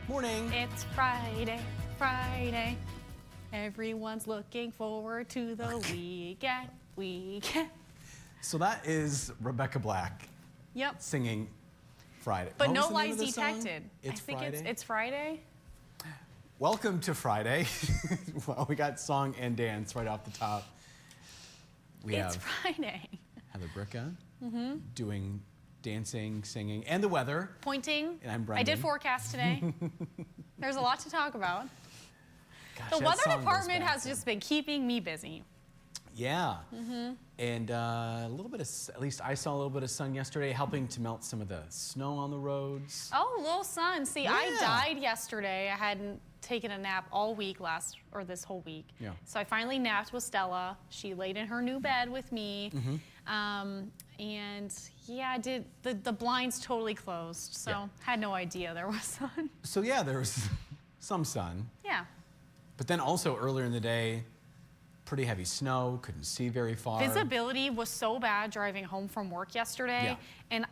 Morning. It's Friday, Friday. Everyone's looking forward to the weekend. So that is Rebecca Black. Yep. Singing Friday. But no lies detected. It's Friday. It's Friday. Welcome to Friday. Well, we got song and dance right off the top. It's Friday. Heather Bricca doing dancing, singing, and the weather. Pointing. And I'm Brendan. I did forecast today. There's a lot to talk about. Gosh, the weather department has just been keeping me busy. Yeah. And a little bit of, at least I saw a little bit of sun yesterday, helping to melt some of the snow on the roads. Oh, a little sun. See, I died yesterday. I hadn't taken a nap all week this whole week. Yeah. So I finally napped with Stella. She laid in her new bed with me. And yeah, the blinds totally closed. So had no idea there was sun. So yeah, there was some sun. Yeah. But then also earlier in the day, pretty heavy snow, couldn't see very far. Visibility was so bad driving home from work yesterday. Yeah. And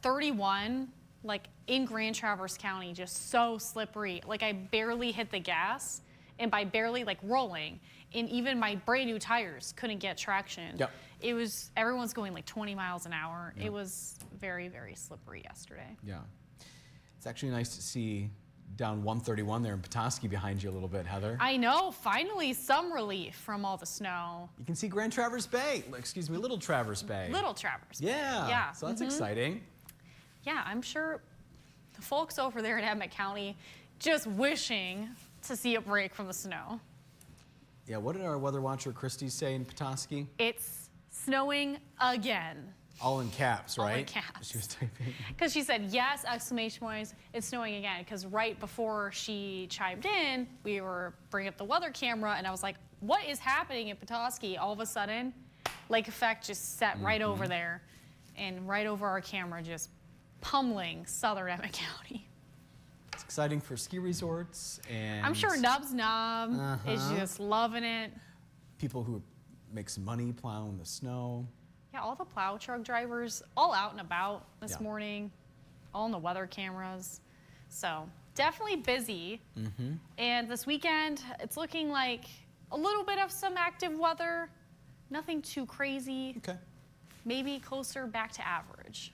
31, like in Grand Traverse County, just so slippery. Like I barely hit the gas, and by barely, like rolling. And even my brand new tires couldn't get traction. Yep. It was, everyone's going like 20 miles an hour. Yep. It was very, very slippery yesterday. Yeah. It's actually nice to see down 131 there in Petoskey behind you a little bit, Heather. I know, finally some relief from all the snow. You can see Grand Traverse Bay, excuse me, Little Traverse Bay. Little Traverse Bay. Yeah. Yeah. So that's exciting. Yeah, I'm sure the folks over there in Emmett County just wishing to see a break from the snow. Yeah, what did our weather watcher Christy say in Petoskey? It's snowing again. All in caps, right? All in caps. She was typing. Because she said, yes, exclamation point, it's snowing again. Because right before she chimed in, we were bringing up the weather camera, and I was like, what is happening in Petoskey? All of a sudden, lake effect just set right over there, and right over our camera, just pummeling southern Emmett County. It's exciting for ski resorts, and I'm sure Nubs Knob is just loving it. people who make some money plowing the snow. Yeah, all the plow truck drivers all out and about this morning, all in the weather cameras. So definitely busy. And this weekend, it's looking like a little bit of some active weather. Nothing too crazy. Okay. Maybe closer back to average,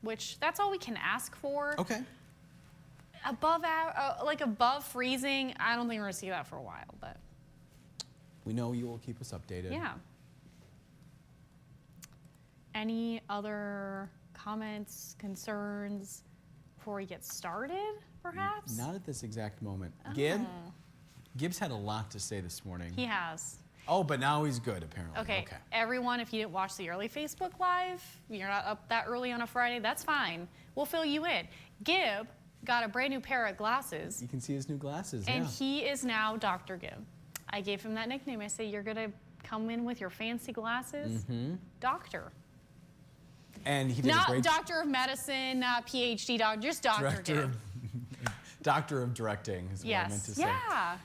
which that's all we can ask for. Okay. Above freezing, I don't think we're gonna see that for a while, but. We know you will keep us updated. Yeah. Any other comments, concerns before we get started, perhaps? Not at this exact moment. Oh. Gibbs had a lot to say this morning. He has. Oh, but now he's good, apparently. Okay. Everyone, if you didn't watch the early Facebook Live, you're not up that early on a Friday, that's fine. We'll fill you in. Gib got a brand new pair of glasses. You can see his new glasses, and he is now Dr. Gib. I gave him that nickname. I say, you're going to come in with your fancy glasses? Doctor. And he did not a great doctor of medicine, not PhD doctor, just Dr. Gib. Doctor of directing is what I meant to say. Yeah.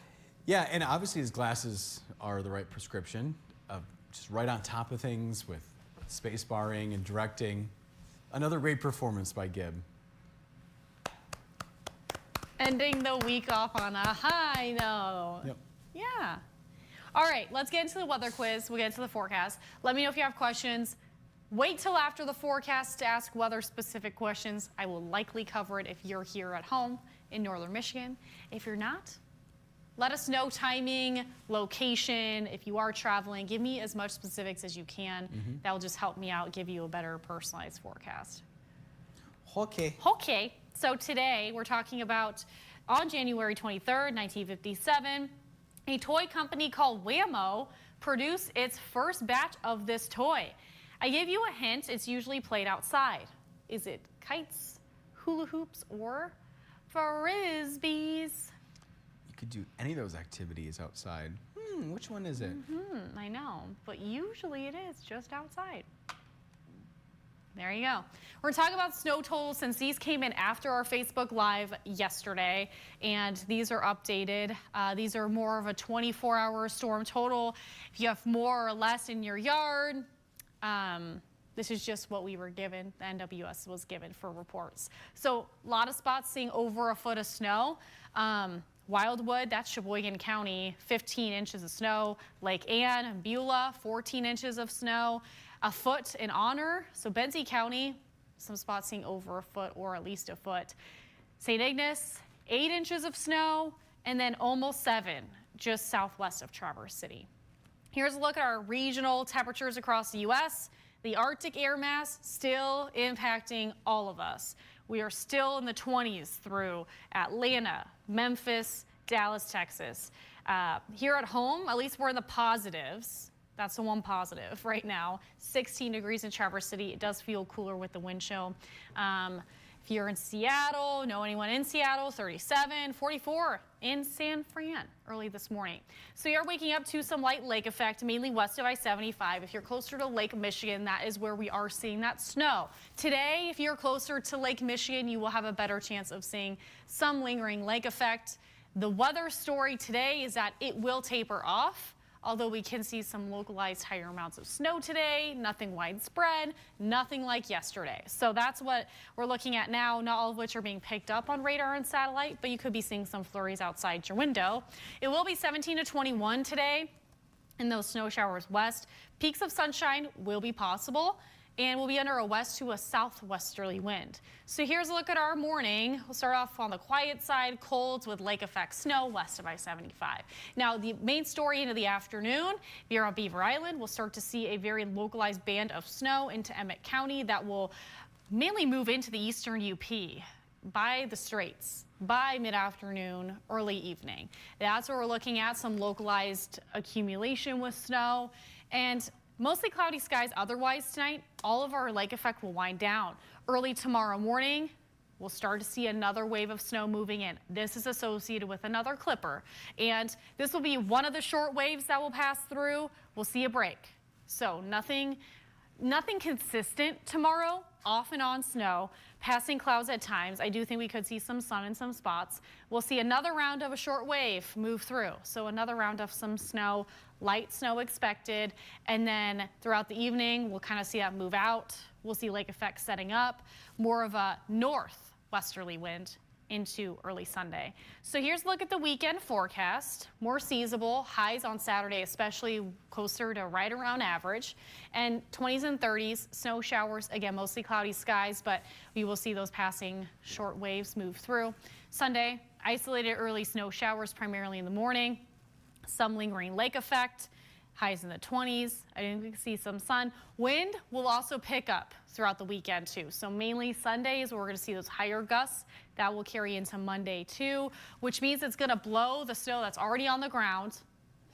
Yeah, and obviously his glasses are the right prescription. Just right on top of things with space barring and directing. Another great performance by Gib. Ending the week off on a high note. Yep. Yeah. All right, let's get into the weather quiz. We'll get into the forecast. Let me know if you have questions. Wait till after the forecast to ask weather-specific questions. I will likely cover it if you're here at home in northern Michigan. If you're not, let us know timing, location. If you are traveling, give me as much specifics as you can. That will just help me out, give you a better personalized forecast. Okay. Okay, so today we're talking about on January 23rd, 1957, a toy company called Wham-O produced its first batch of this toy. I gave you a hint, it's usually played outside. Is it kites, hula hoops, or frisbees? You could do any of those activities outside. Which one is it? I know, but usually it is just outside. There you go. We're talking about snow totals since these came in after our Facebook Live yesterday, and these are updated. These are more of a 24-hour storm total. If you have more or less in your yard, This is just what we were given, the NWS was given for reports. So a lot of spots seeing over a foot of snow. Wildwood, that's Sheboygan County, 15 inches of snow. Lake Ann, Beulah, 14 inches of snow. A foot in Honor, so Benzie County, some spots seeing over a foot or at least a foot. St. Ignace, 8 inches of snow, and then almost 7 just southwest of Traverse City. Here's a look at our regional temperatures across the U.S. The Arctic air mass still impacting all of us. We are still in the 20s through Atlanta, Memphis, Dallas, Texas. Here at home, at least we're in the positives. That's the one positive right now. 16 degrees in Traverse City. It does feel cooler with the wind chill. If you're in Seattle, know anyone in Seattle, 37, 44 in San Fran early this morning. So you're waking up to some light lake effect, mainly west of I-75. If you're closer to Lake Michigan, that is where we are seeing that snow. Today, if you're closer to Lake Michigan, you will have a better chance of seeing some lingering lake effect. The weather story today is that it will taper off. Although we can see some localized higher amounts of snow today, nothing widespread, nothing like yesterday. So that's what we're looking at now, not all of which are being picked up on radar and satellite, but you could be seeing some flurries outside your window. It will be 17 to 21 today in those snow showers west. Peaks of sunshine will be possible, and we'll be under a west to a southwesterly wind. So here's a look at our morning. We'll start off on the quiet side, colds with lake effect snow west of I-75. Now the main story into the afternoon, if you're on Beaver Island, we'll start to see a very localized band of snow into Emmett County that will mainly move into the eastern UP by the Straits by mid-afternoon, early evening. That's where we're looking at some localized accumulation with snow, and mostly cloudy skies otherwise tonight. All of our lake effect will wind down. Early tomorrow morning, we'll start to see another wave of snow moving in. This is associated with another clipper, and this will be one of the short waves that will pass through. We'll see a break. So nothing consistent tomorrow, off and on snow, passing clouds at times. I do think we could see some sun in some spots. We'll see another round of a short wave move through. So another round of some snow, light snow expected. And then throughout the evening, we'll kind of see that move out. We'll see lake effect setting up, more of a northwesterly wind into early Sunday. So here's a look at the weekend forecast. More seasonable, highs on Saturday, especially closer to right around average, and 20s and 30s, snow showers, again, mostly cloudy skies, but we will see those passing short waves move through. Sunday, isolated early snow showers, primarily in the morning, some lingering lake effect. Highs in the 20s. I think we can see some sun. Wind will also pick up throughout the weekend too. So mainly Sundays, we're going to see those higher gusts. That will carry into Monday too, which means it's going to blow the snow that's already on the ground.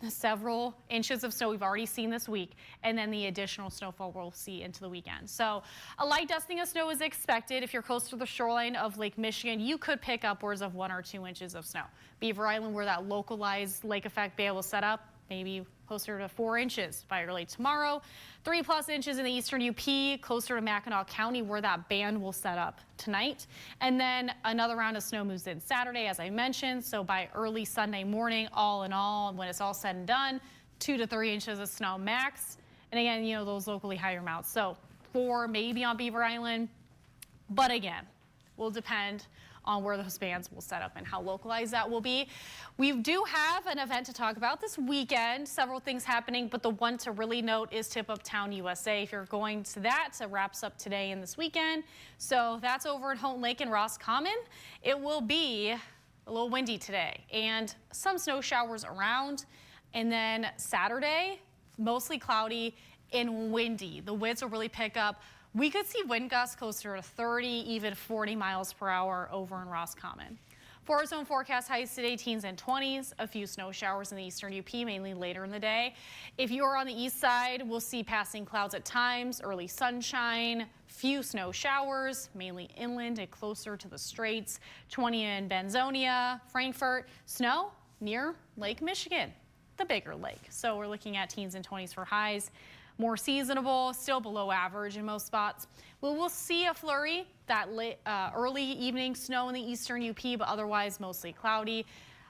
Several inches of snow we've already seen this week, and then the additional snowfall we'll see into the weekend. So a light dusting of snow is expected. If you're close to the shoreline of Lake Michigan, you could pick upwards of 1 or 2 inches of snow. Beaver Island, where that localized lake effect band will set up, maybe closer to 4 inches by early tomorrow. 3+ inches in the eastern UP, closer to Mackinac County, where that band will set up tonight. And then another round of snow moves in Saturday, as I mentioned. So by early Sunday morning, all in all, when it's all said and done, 2 to 3 inches of snow max. And again, you know, those locally higher amounts. So 4 maybe on Beaver Island. But again, will depend on where those bands will set up and how localized that will be. We do have an event to talk about this weekend, several things happening, but the one to really note is Tip Up Town USA. If you're going to that, it wraps up today and this weekend. So that's over at Houghton Lake and Roscommon. It will be a little windy today and some snow showers around. And then Saturday, mostly cloudy and windy. The winds will really pick up. We could see wind gusts closer to 30, even 40 miles per hour over in Roscommon. For our zone forecast, highs today, teens and 20s. A few snow showers in the eastern UP, mainly later in the day. If you are on the east side, we'll see passing clouds at times, early sunshine, few snow showers, mainly inland and closer to the Straits. 20 in Benzonia, Frankfort, snow near Lake Michigan, the bigger lake. So we're looking at teens and 20s for highs. More seasonable, still below average in most spots. We will see a flurry, that early evening snow in the eastern UP, but otherwise mostly cloudy,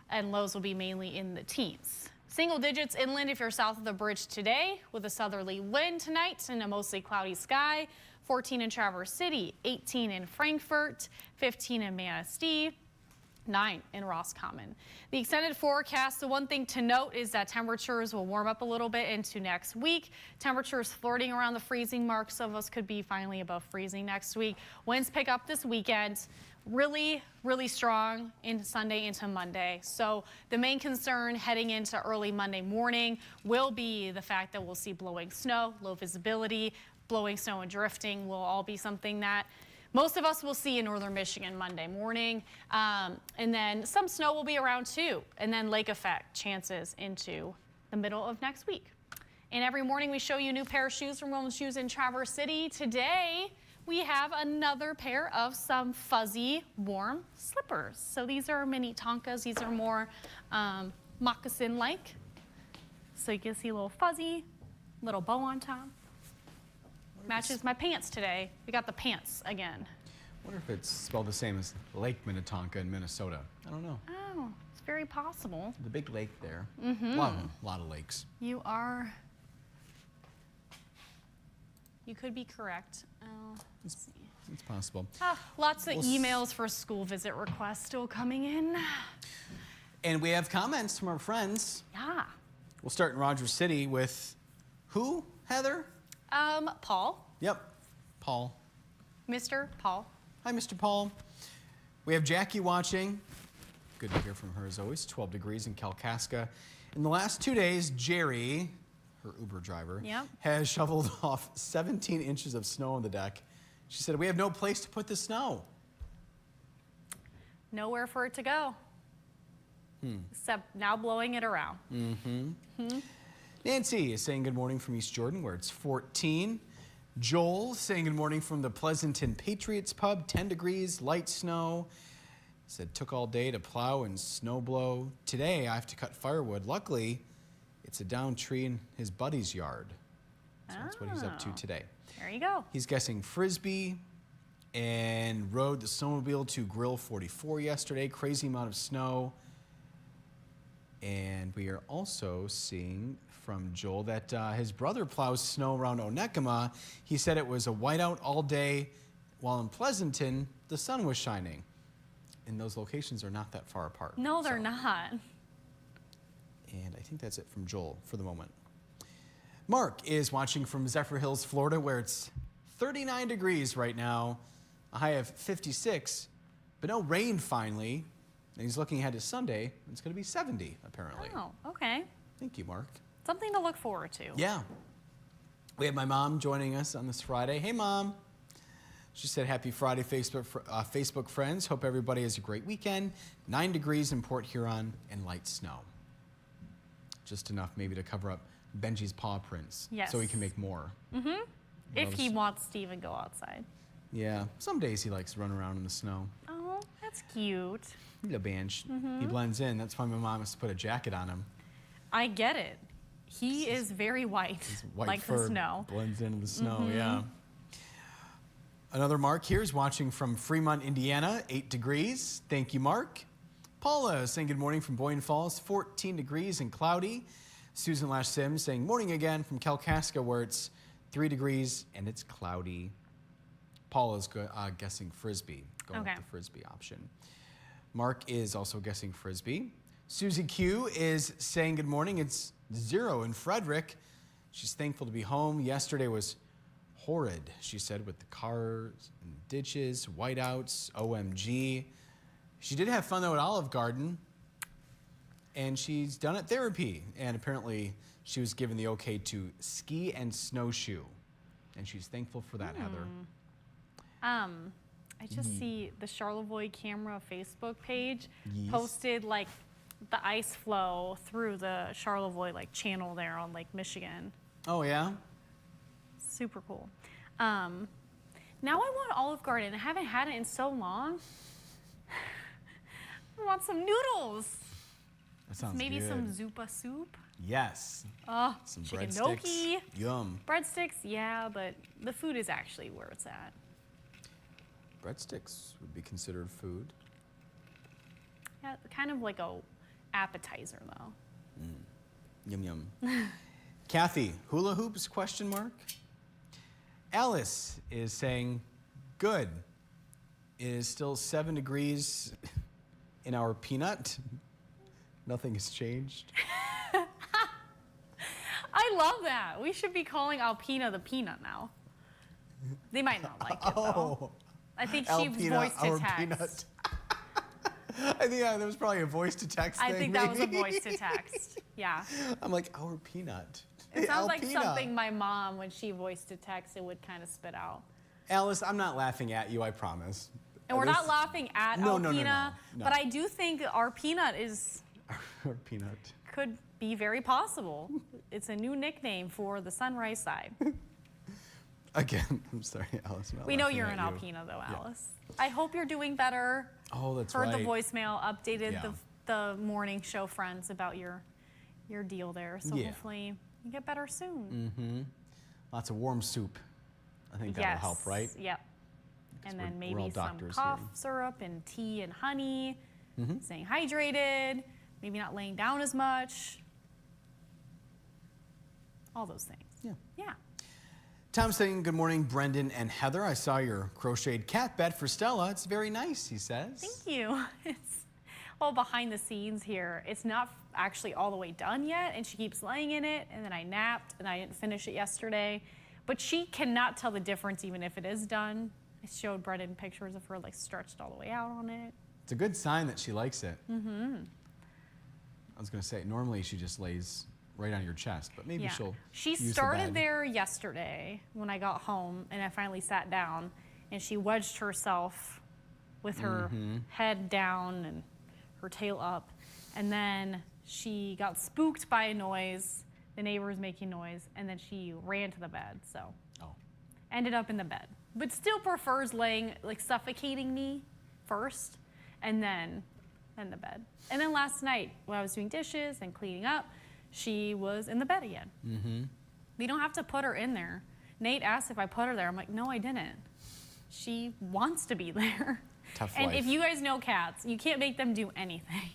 and lows will be mainly in the teens. Single digits inland if you're south of the bridge today, with a southerly wind tonight and a mostly cloudy sky. 14 in Traverse City, 18 in Frankfort, 15 in Manistee, 9 in Roscommon. The extended forecast, the one thing to note is that temperatures will warm up a little bit into next week. Temperatures flirting around the freezing mark. Some of us could be finally above freezing next week. Winds pick up this weekend. Really, really strong into Sunday into Monday. So the main concern heading into early Monday morning will be the fact that we'll see blowing snow, low visibility. Blowing snow and drifting will all be something that most of us will see in northern Michigan Monday morning. And then some snow will be around too. And then lake effect chances into the middle of next week. And every morning we show you a new pair of shoes from Women's Shoes in Traverse City. Today we have another pair of some fuzzy warm slippers. So these are mini Tonkas. These are more moccasin-like. So you can see a little fuzzy, little bow on top. Matches my pants today. We got the pants again. I wonder if it's spelled the same as Lake Minnetonka in Minnesota. I don't know. Oh, it's very possible. The big lake there. A lot of lakes. You could be correct. Let's see. It's possible. Lots of emails for school visit requests still coming in. And we have comments from our friends. Yeah. We'll start in Rogers City with who, Heather? Paul. Yep, Paul. Mr. Paul. Hi, Mr. Paul. We have Jackie watching. Good to hear from her as always. 12 degrees in Kalkaska. In the last 2 days, Jerry, her Uber driver, has shoveled off 17 inches of snow on the deck. She said, we have no place to put the snow. Nowhere for it to go. Except now blowing it around. Nancy is saying good morning from East Jordan, where it's 14. Joel saying good morning from the Pleasanton Patriots Pub, 10 degrees, light snow. Said took all day to plow and snow blow. Today I have to cut firewood. Luckily, it's a down tree in his buddy's yard. So that's what he's up to today. There you go. He's guessing Frisbee and rode the snowmobile to Grill 44 yesterday. Crazy amount of snow. And we are also seeing from Joel that his brother plows snow around Onekama. He said it was a whiteout all day, while in Pleasanton, the sun was shining. And those locations are not that far apart. No, they're not. And I think that's it from Joel for the moment. Mark is watching from Zephyr Hills, Florida, where it's 39 degrees right now, a high of 56, but no rain finally. And he's looking ahead to Sunday. It's going to be 70, apparently. Oh, okay. Thank you, Mark. Something to look forward to. Yeah. We have my mom joining us on this Friday. Hey, Mom. She said, happy Friday, Facebook friends. Hope everybody has a great weekend. 9 degrees in Port Huron and light snow. Just enough maybe to cover up Benji's paw prints. Yes. So he can make more. If he wants to even go outside. Yeah. Some days he likes to run around in the snow. Oh, that's cute. Little bench. He blends in. That's why my mom has to put a jacket on him. I get it. He is very white, White like fur the snow. blends into the snow, yeah. Another Mark here is watching from Fremont, Indiana, 8 degrees. Thank you, Mark. Paula saying good morning from Boyne Falls, 14 degrees and cloudy. Susan Lash Sims saying morning again from Kalkaska, where it's 3 degrees and it's cloudy. Paula's guessing Frisbee, going with the Frisbee option. Mark is also guessing Frisbee. Susie Q is saying good morning. It's 0 in Frederick. She's thankful to be home. Yesterday was horrid, she said, with the cars and ditches, whiteouts, OMG. She did have fun, though, at Olive Garden, and she's done at therapy. And apparently, she was given the okay to ski and snowshoe, and she's thankful for that, Heather. I just see the Charlevoix Camera Facebook page posted like the ice flow through the Charlevoix channel there on Lake Michigan. Oh, yeah? Super cool. Now I want Olive Garden. I haven't had it in so long. I want some noodles. That sounds Maybe good. some Zupa soup. Yes. Some chicken breadsticks. gnocchi. Yum. Breadsticks, yeah, but the food is actually where it's at. Breadsticks would be considered food. Yeah, kind of like a appetizer though. Yum, yum. Kathy, hula hoops, question mark? Alice is saying, good. It is still 7 degrees in our peanut. Nothing has changed. I love that. We should be calling Alpina the peanut now. They might not like it, though. I think she voiced to text. Peanut. I think there was probably a voice to text thing. I think that was a voice to text. Yeah. I'm like, our peanut. It sounds like Alpina. something my mom, when she voiced to text, it would kind of spit out. Alice, I'm not laughing at you, I promise. And we're not laughing at Alpina, no. but I do think our peanut is... Our peanut. Could be very possible. It's a new nickname for the sunrise side. Again, I'm sorry, Alice. We know you're an Alpina, though, Alice. Yeah. I hope you're doing better. Oh, that's Heard right. the voicemail, updated the morning show friends about your deal there. So hopefully you get better soon. Mm-hmm. Lots of warm soup. I think that'll help, right? Yep. And then maybe some cough syrup and tea and honey. Staying hydrated. Maybe not laying down as much. All those things. Yeah. Yeah. Tom saying, good morning, Brendan and Heather. I saw your crocheted cat bed for Stella. It's very nice, he says. Thank you. It's all behind the scenes here. It's not actually all the way done yet, and she keeps laying in it, and then I napped, and I didn't finish it yesterday. But she cannot tell the difference even if it is done. I showed Brendan pictures of her like stretched all the way out on it. It's a good sign that she likes it. I was going to say, normally she just lays right on your chest, but maybe she'll She started there yesterday when I got home, and I finally sat down, and she wedged herself with her head down and her tail up, and then she got spooked by a noise, the neighbors making noise, and then she ran to the bed, so ended up in the bed, but still prefers laying, like suffocating me first, and then in the bed. And then last night, when I was doing dishes and cleaning up, she was in the bed again. We don't have to put her in there. Nate asked if I put her there. I'm like, no, I didn't. She wants to be there. Tough and life. if you guys know cats, you can't make them do anything.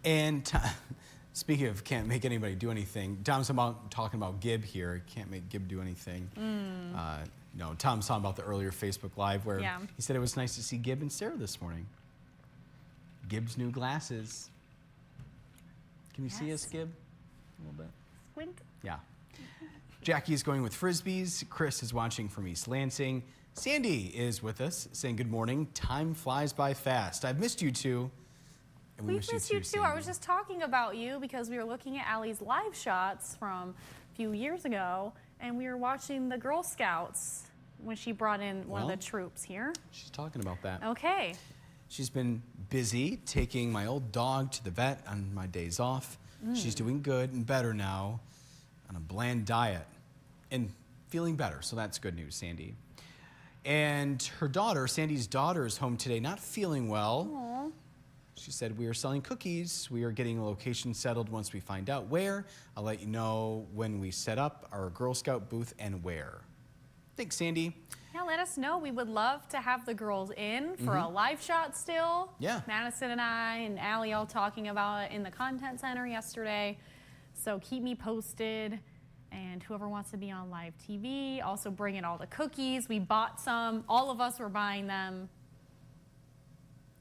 And speaking of can't make anybody do anything, Tom's talking about Gib here. Can't make Gib do anything. No, Tom's talking about the earlier Facebook Live where he said it was nice to see Gib and Sarah this morning. Gib's new glasses. Can you see us, Gib? A little bit. Squint. Yeah. Jackie's going with Frisbees. Chris is watching from East Lansing. Sandy is with us saying good morning. Time flies by fast. I've missed you two. And We've missed you too. I was just talking about you because we were looking at Allie's live shots from a few years ago, and we were watching the Girl Scouts when she brought in one of the troops here. She's talking about that. Okay. She's been busy taking my old dog to the vet on my days off. She's doing good and better now on a bland diet and feeling better, so that's good news, Sandy. And her daughter, Sandy's daughter, is home today, not feeling well. Aww. She said, we are selling cookies. We are getting a location settled once we find out where. I'll let you know when we set up our Girl Scout booth and where. Thanks, Sandy. Yeah, let us know. We would love to have the girls in for a live shot still. Yeah. Madison and I and Allie all talking about it in the content center yesterday. So keep me posted. And whoever wants to be on live TV, also bring in all the cookies. We bought some. All of us were buying them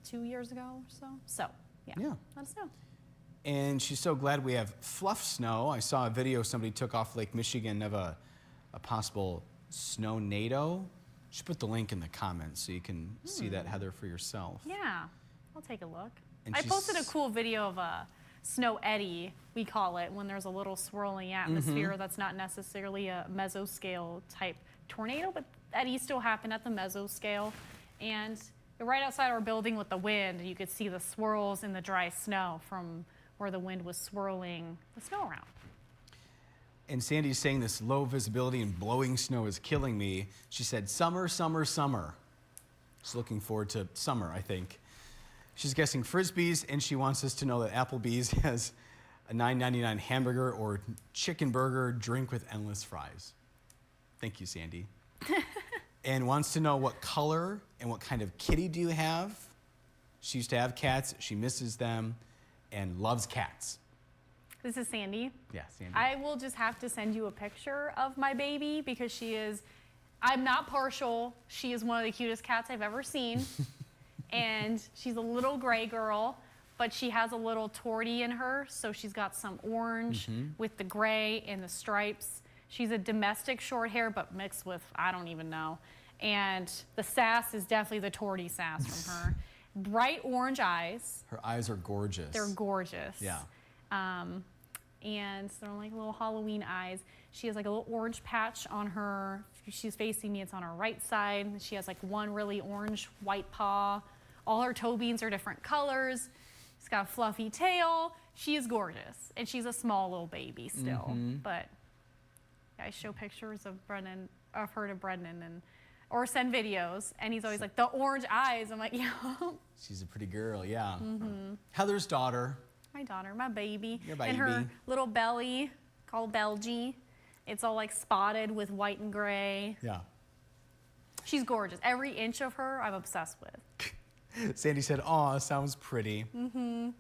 2 years ago or so. So, yeah. Let us know. And she's so glad we have fluff snow. I saw a video somebody took off Lake Michigan of a possible snow-nado. She put the link in the comments so you can see that, Heather, for yourself. Yeah, I'll take a look. And I posted a cool video of a snow eddy, we call it, when there's a little swirling atmosphere that's not necessarily a mesoscale type tornado, but eddies still happen at the mesoscale. And right outside our building with the wind, you could see the swirls in the dry snow from where the wind was swirling the snow around. And Sandy's saying this low visibility and blowing snow is killing me. She said, summer, summer, summer. She's looking forward to summer, I think. She's guessing Frisbees, and she wants us to know that Applebee's has a $9.99 hamburger or chicken burger drink with endless fries. Thank you, Sandy. And wants to know what color and what kind of kitty do you have. She used to have cats. She misses them and loves cats. This is Sandy. Yeah, Sandy. I will just have to send you a picture of my baby because she is, I'm not partial. She is one of the cutest cats I've ever seen. And she's a little gray girl, but she has a little tortie in her. So she's got some orange with the gray and the stripes. She's a domestic short hair, but mixed with, I don't even know. And the sass is definitely the tortie sass from her. Bright orange eyes. Her eyes are gorgeous. They're gorgeous. Yeah. And they're like little Halloween eyes. She has like a little orange patch on her. She's facing me, it's on her right side. She has like one really orange white paw. All her toe beans are different colors. She's got a fluffy tail. She is gorgeous. And she's a small little baby still. But I show pictures of Brendan, of her to Brendan, and or send videos, and he's always like, the orange eyes. I'm like, yeah. She's a pretty girl, yeah. Heather's daughter. My daughter, my baby. Your baby. And her little belly, called Belgie. It's all like spotted with white and gray. Yeah. She's gorgeous. Every inch of her, I'm obsessed with. Sandy said, aw, sounds pretty. Yeah,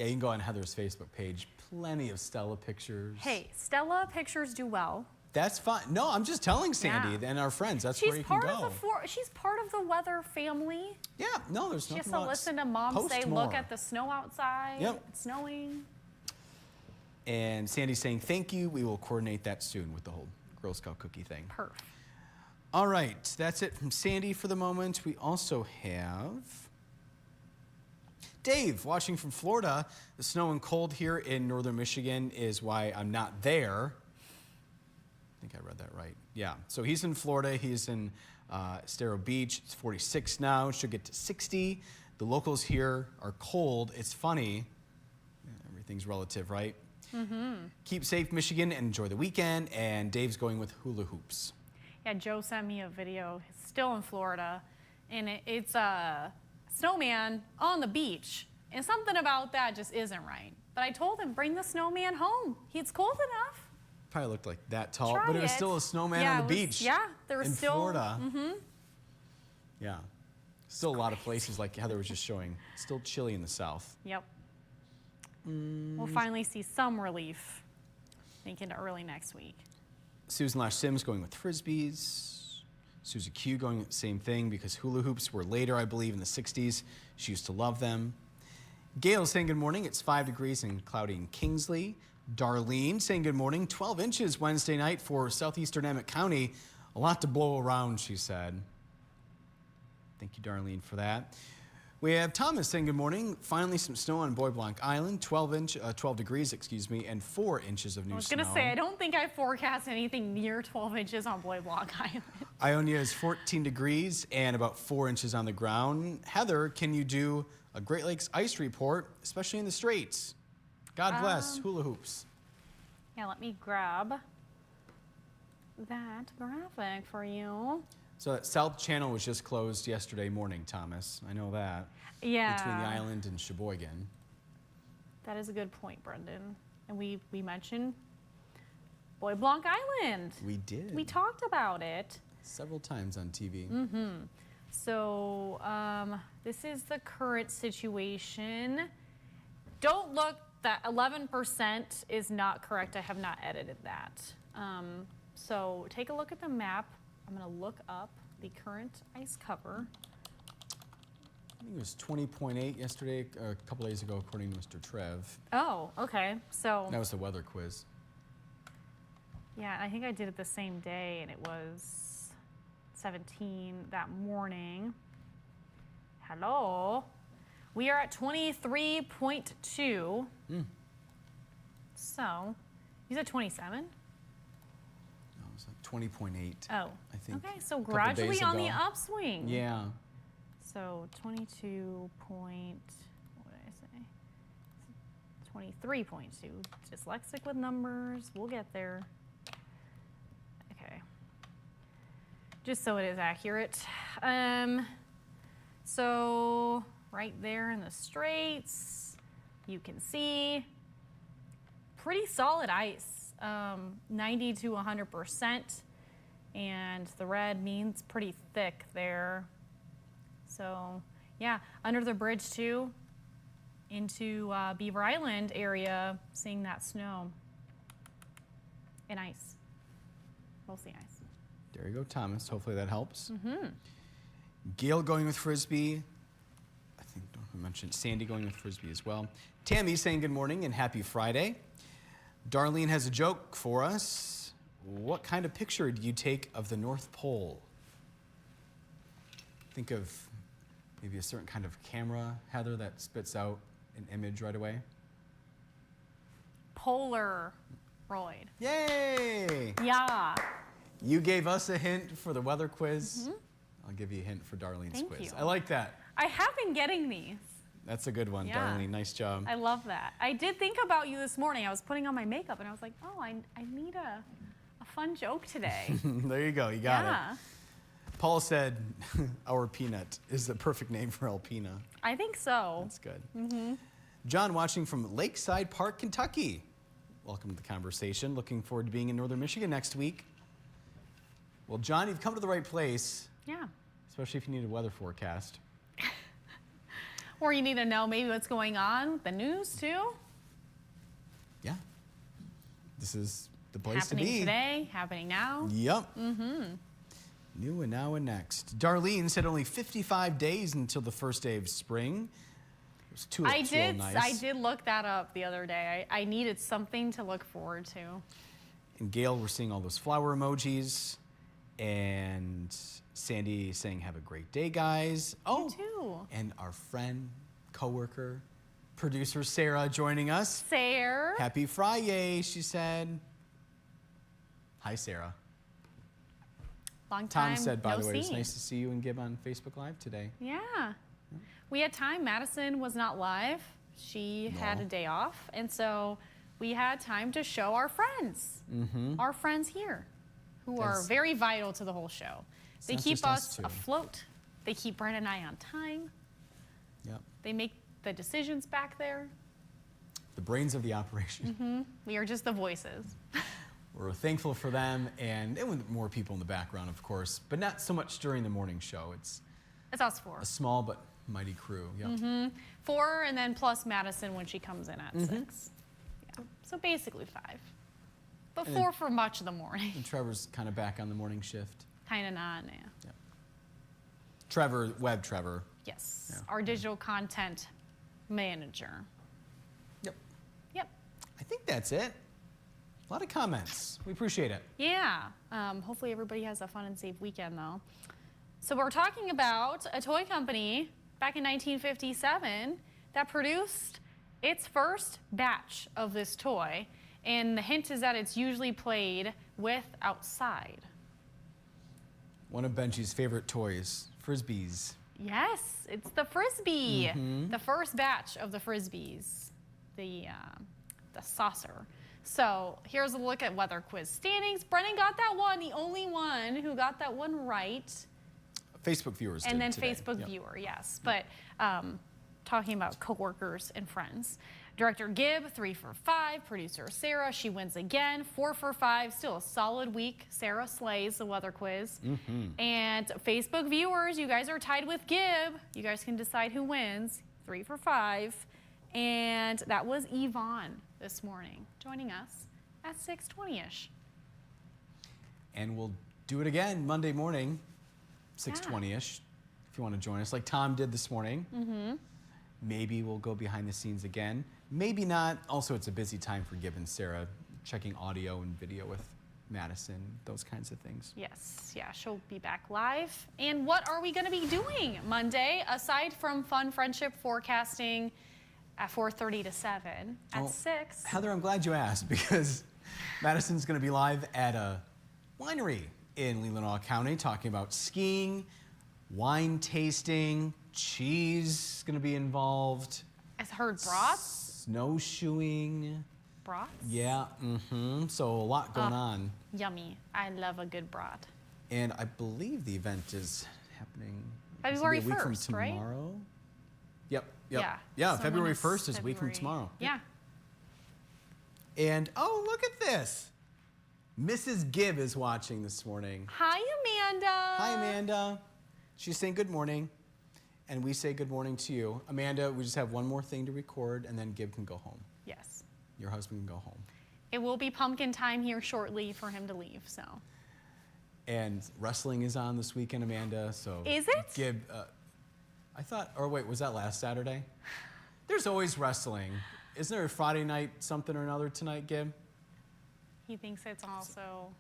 you can go on Heather's Facebook page. Plenty of Stella pictures. Hey, Stella pictures do well. That's fine. No, I'm just telling Sandy and our friends. That's where you can go. She's part of the weather family. Yeah, no, there's nothing She has to listen to mom say, more. look at the snow outside. Yep. It's snowing. And Sandy's saying, thank you. We will coordinate that soon with the whole Girl Scout cookie thing. Perfect. All right, that's it from Sandy for the moment. We also have Dave watching from Florida. The snow and cold here in northern Michigan is why I'm not there. I think I read that right. Yeah, so he's in Florida. He's in Estero Beach. It's 46 now. It should get to 60. The locals here are cold. It's funny. Everything's relative, right? Keep safe, Michigan, and enjoy the weekend. And Dave's going with hula hoops. Yeah, Joe sent me a video. It's still in Florida, and it's a snowman on the beach. And something about that just isn't right. But I told him, bring the snowman home. It's cold enough. Probably looked like that tall, Try but it was it. still a snowman Yeah, on the it was- beach. yeah, there was in still- Florida. Yeah, still a lot of places like Heather was just showing. Still chilly in the south. Yep. We'll finally see some relief, I think, into early next week. Susan Lash Sims going with frisbees. Susie Q going with the same thing because hula hoops were later, I believe, in the 60s. She used to love them. Gail saying good morning. It's 5 degrees and cloudy in Kingsley. Darlene saying good morning. 12 inches Wednesday night for southeastern Emmett County. A lot to blow around, she said. Thank you, Darlene, for that. We have Thomas saying good morning. Finally, some snow on Bois Blanc Island. 12 degrees, excuse me, and 4 inches of new snow. I was going to say, I don't think I forecast anything near 12 inches on Bois Blanc Island. Ionia is 14 degrees and about 4 inches on the ground. Heather, can you do a Great Lakes ice report, especially in the Straits? God bless, hula hoops. Yeah, let me grab that graphic for you. So that South Channel was just closed yesterday morning, Thomas. I know that. Yeah. Between the island and Sheboygan. That is a good point, Brendan. And we mentioned Bois Blanc Island. We did. We talked about it. Several times on TV. So this is the current situation. Don't look, that 11% is not correct. I have not edited that. So take a look at the map. I'm going to look up the current ice cover. I think it was 20.8 yesterday, a couple days ago, according to Mr. Trev. Oh, okay. So That was the weather quiz. yeah, I think I did it the same day, and it was 17 that morning. Hello. We are at 23.2. So, you said 27? No, it was like 20.8. Oh, I think. okay. So couple gradually days on the ago. upswing. Yeah. So 22 point, what did I say? 23.2. Dyslexic with numbers. We'll get there. Okay. Just so it is accurate. So right there in the Straits, you can see pretty solid ice, 90 to 100%. And the red means pretty thick there. So yeah, under the bridge too, into Beaver Island area, seeing that snow and ice. Mostly ice. There you go, Thomas. Hopefully that helps. Gail going with Frisbee. I think I mentioned Sandy going with Frisbee as well. Tammy saying good morning and happy Friday. Darlene has a joke for us. What kind of picture do you take of the North Pole? Think of maybe a certain kind of camera, Heather, that spits out an image right away. Polaroid. Yay! Yeah. You gave us a hint for the weather quiz. I'll give you a hint for Darlene's Thank quiz. you. I like that. I have been getting these. That's a good one, Yeah. Darlene. Nice job. I love that. I did think about you this morning. I was putting on my makeup and I was like, oh, I need a fun joke today. There you go. You got Yeah. it. Paul said, our peanut is the perfect name for Alpina. I think so. That's good. John watching from Lakeside Park, Kentucky. Welcome to the conversation. Looking forward to being in Northern Michigan next week. Well, John, you've come to the right place, Yeah. especially if you need a weather forecast. Or you need to know maybe what's going on with the news too. Yeah. This is the place Happening to be. today, happening now. Yep. New and now and next. Darlene said only 55 days until the first day of spring. Those tulips I real nice. did look that up the other day. I needed something to look forward to. And Gail, we're seeing all those flower emojis. And Sandy saying, have a great day, guys. Oh, too. and our friend, coworker, producer Sarah joining us. Sarah. Happy Friday, she said. Hi, Sarah. Long Tom time said, by no the way, it's see. nice to see you and Gib on Facebook Live today. Yeah. We had time. Madison was not live. She had a day off. And so we had time to show our friends, our friends here, who are That's- very vital to the whole show. They not keep just us us two. afloat. They keep Brent and I on time. Yep. They make the decisions back there. The brains of the operation. We are just the voices. We're thankful for them and with more people in the background, of course, but not so much during the morning show. It's It's us four. a small but mighty crew. Yep. 4 and then plus Madison when she comes in at 6. Yeah. So basically 5. But And 4 for much of the morning. And Trevor's kind of back on the morning shift. Kind of not, yeah. Yep. Trevor, Web Trevor. Yes. Yeah. Our digital content manager. Yep. Yep. I think that's it. A lot of comments. We appreciate it. Yeah. Hopefully everybody has a fun and safe weekend though. So we're talking about a toy company back in 1957 that produced its first batch of this toy. And the hint is that it's usually played with outside. One of Benji's favorite toys, Frisbees. Yes, it's the Frisbee. The first batch of the Frisbees, the saucer. So here's a look at weather quiz standings. Brennan got that one, the only one who got that one right. Facebook viewers And did then today. Facebook Yep. viewer, yes. But talking about coworkers and friends. Director Gibb, 3 for 5. Producer Sarah, she wins again, 4 for 5. Still a solid week. Sarah slays the weather quiz. And Facebook viewers, you guys are tied with Gibb. You guys can decide who wins, 3 for 5. And that was Yvonne this morning, joining us at 6:20ish. And we'll do it again Monday morning, 6:20ish, if you want to join us, like Tom did this morning. Maybe we'll go behind the scenes again. Maybe not. Also, it's a busy time for Gibb and Sarah, checking audio and video with Madison, those kinds of things. Yes, yeah, she'll be back live. And what are we going to be doing Monday, aside from fun friendship forecasting at 4:30 to 7, at Oh, 6? Heather, I'm glad you asked because Madison's going to be live at a winery in Leelanau County talking about skiing, wine tasting, cheese is going to be involved. I've heard brats. Snowshoeing. Brats? Yeah, so a lot going on. Yummy. I love a good brat. And I believe the event is happening February it's gonna be a week 1st, from right? tomorrow. Yep. Yeah. February Someone 1st is a week from tomorrow. Yeah. And oh, look at this. Mrs. Gibb is watching this morning. Hi, Amanda. Hi, Amanda. She's saying good morning. and we say good morning to you. Amanda, we just have one more thing to record, and then Gib can go home. Yes. Your husband can go home. It will be pumpkin time here shortly for him to leave, so. And wrestling is on this weekend, Amanda, so. Is it? Gib, I thought, or wait, was that last Saturday? There's always wrestling. Isn't there a Friday night something or another tonight, Gib? He thinks it's also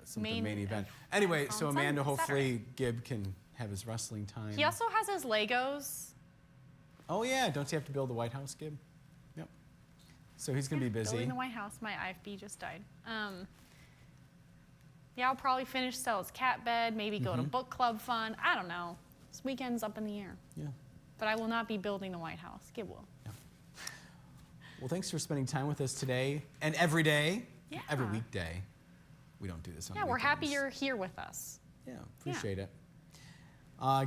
Something main event. Anyway, so on Amanda, Saturday. hopefully Gib can have his wrestling time. He also has his Legos. Oh yeah, don't you have to build the White House, Gib? Yep. So he's gonna be busy. Building the White House. My IFB just died. Yeah, I'll probably finish Stella's cat bed, maybe go to book club fun. I don't know. This weekend's up in the air. Yeah. But I will not be building the White House. Gib will. Yeah. Well, thanks for spending time with us today and every day. Yeah. Every weekday. We don't do this on Yeah, the we're happy weekends. you're here with us. Yeah, appreciate it.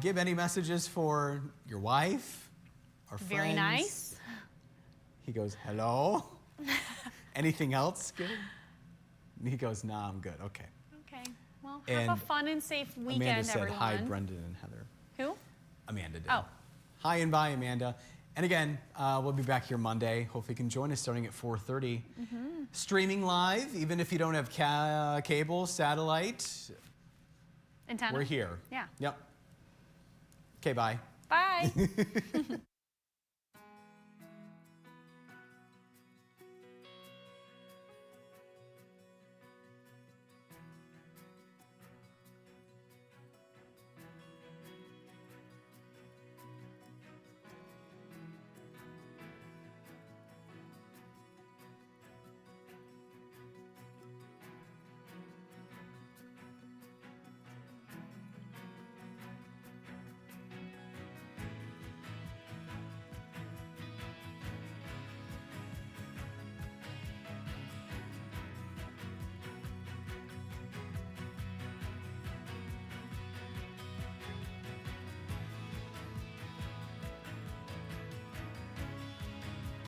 Give any messages for your wife or friends? Very nice. He goes, hello. Anything else? Good. And he goes, nah, I'm good. Okay. Okay. Well, have And a fun and safe weekend, Amanda said, everyone. hi, Brendan and Heather. Who? Amanda did. Oh. Hi and bye, Amanda. And again, we'll be back here Monday. Hopefully you can join us starting at 4:30. Streaming live, even if you don't have cable, satellite, Antenna? we're here. Yeah. Yep. Okay, bye. Bye.